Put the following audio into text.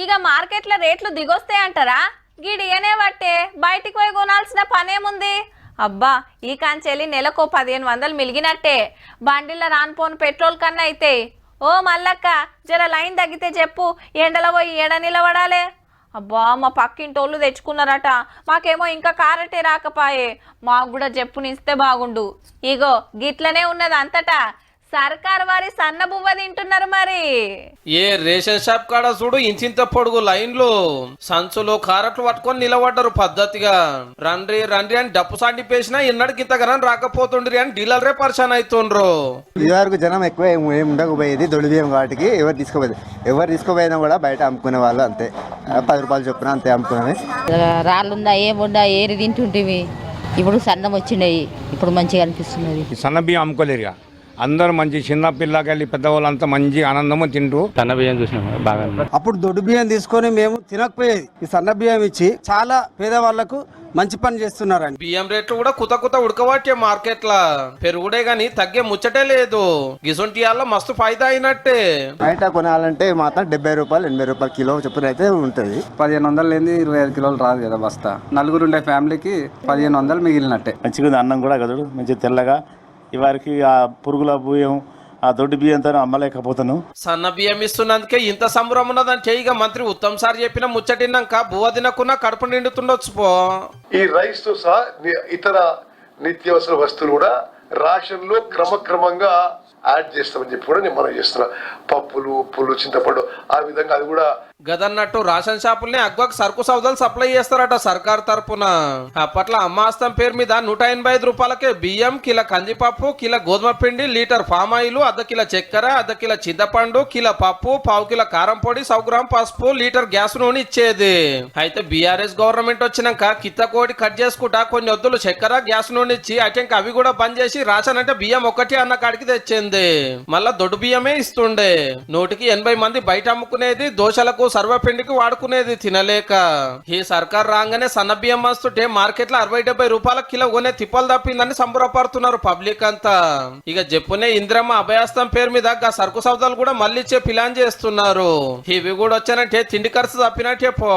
ఇక మార్కెట్లో రేట్లు దిగొస్తాయంటారా? గిడియనే బట్టే బయటికి పోయి కొనాల్సిన పనేముంది? అబ్బా ఈ కాంచెల్లి నెలకు 1500 మిలిగినట్టే. బండిలో రానిపోను పెట్రోల్ కన్నా అయితే. ఓ మల్లక్క జర లైన్ తగ్గితే చెప్పు, ఎండలో పోయి ఏడ నిలబడాలే. అబ్బా మా పక్కింటోళ్ళు తెచ్చుకున్నారట, మాకేమో ఇంకా కారటే రాకపాయే. మాకు కూడా చెప్పునిస్తే బాగుండు. ఇగో గిట్లనే ఉన్నది అంతటా. సర్కార్ వారి సన్న బువ్వ తింటున్నారు మరి. ఏ రేషన్ షాప్ కాడ చూడు ఇంచింత పొడుగు లైన్లు, సంచులు కారట్లు పట్టుకొని నిలబడ్డారు పద్ధతిగా. రండ్రి రండ్రి అని డప్పు సాండిపేసినా ఇన్నడికి ఇంతగానం రాకపోతుండ్రి అని డీలర్రే పరిశాన్ అవుతుండ్రు. ఇదివరకు జనం ఎక్కువ ఏం ఉండకపోయేది, దొడి బియ్యం వాటికి ఎవరు తీసుకోపోయినా కూడా బయట అమ్ముకునే వాళ్ళు అంతే. 10 రూపాయలు చొప్పున అంతే అమ్ముకునేవి. రాళ్ళుందా ఏముండా ఏరి తింటుంటివి. ఇప్పుడు సన్నం వచ్చినాయి, ఇప్పుడు మంచిగా అనిపిస్తున్నది. సన్న బియ్యం అమ్ముకోలేరుగా, అందరూ మంచి చిన్న పిల్లకెళ్ళి పెద్దవాళ్ళంతా మంచి ఆనందము తింటూ సన్న బియ్యం చూసినాం బాగా. అప్పుడు దొడ్డు బియ్యం తీసుకొని మేము తినకపోయేది, ఈ సన్న బియ్యం ఇచ్చి చాలా పేదవాళ్లకు మంచి పని చేస్తున్నారండి. బియ్యం రేట్లు కూడా కుత ఉడకబట్టే మార్కెట్ లా. పెరుగుడే గాని తగ్గే ముచ్చటే లేదు. గిసొంటియాల్లో మస్తు ఫైదా అయినట్టే. బయట కొనాలంటే మాత్రం 70 రూపాయలు 80 రూపాయలు కిలో చొప్పున అయితే ఉంటుంది. 1500 లేని 25 కిలోలు రాదు కదా బస్తా. నలుగురు ఉండే ఫ్యామిలీకి 1500 మిగిలినట్టే. మంచిగా అన్నం కూడా కదడు మంచి తెల్లగా. ఇవారికి ఆ పురుగుల బియ్యం ఆ దొడ్డు బియ్యంతో అమ్మలేకపోతాను. సన్న బియ్యం ఇస్తున్నందుకే ఇంత సంబరం ఉన్నదంటే ఇక మంత్రి ఉత్తమ్ సార్ చెప్పిన ముచ్చటినాక బువ్వ తినకున్నా కడుపు నిండుతుండొచ్చు పో. ఈ రైస్ తో సహా ఇతర నిత్యావసర వస్తువులు కూడా రేషన్ లో క్రమక్రమంగా యాడ్ చేస్తామని చెప్పి కూడా నేను మనం చేస్తున్నా. పప్పులు, ఉప్పులు, చింతపండు ఆ విధంగా అది కూడా గదన్నట్టు రేషన్ షాపుల్ని అగ్వకు సరుకు సౌదాలు సప్లై చేస్తారట సర్కార్ తరపున. అప్పట్లో అమ్మాస్తం పేరు మీద 185 రూపాయలకే బియ్యం, కిలో కందిపప్పు, కిలో గోధుమ పిండి, లీటర్ పామ్ ఆయిల్, అర్ధ కిలో చక్కెర, అర్ధ కిలో చింతపండు, కిలో పప్పు, 1/4 కిలో కారం పొడి, 100 గ్రామ్ పసుపు, లీటర్ గ్యాస్ నూనె ఇచ్చేది. అయితే బీఆర్ఎస్ గవర్నమెంట్ వచ్చినాక కిత్తకోటి కట్ చేసుకుంటా కొన్ని వద్దులు చక్కెర, గ్యాస్ నూనె ఇచ్చి అటెంక అవి కూడా బంద్ చేసి రేషన్ అంటే బియ్యం ఒక్కటి అన్న కాడికి తెచ్చింది. మళ్ళా దొడ్డు బియ్యమే ఇస్తుండే. 180 మంది బయట అమ్ముకునేది, దోశలకు సర్వపిండికి వాడుకునేది తినలేక. ఈ సర్కార్ రాగానే సన్న బియ్యం వస్తుంటే మార్కెట్ లో 60-70 రూపాయల కిలో కొనే తిప్పలు తప్పిందని సంబరపడుతున్నారు పబ్లిక్ అంతా. ఇక చెప్పునే ఇంద్రమ్మ అభయాస్తం పేరు మీద సరుకు సౌదాలు కూడా మళ్ళీ ఇచ్చే ప్లాన్ చేస్తున్నారు. ఇవి కూడా వచ్చానంటే తిండి ఖర్చు తప్పినట్టే పో.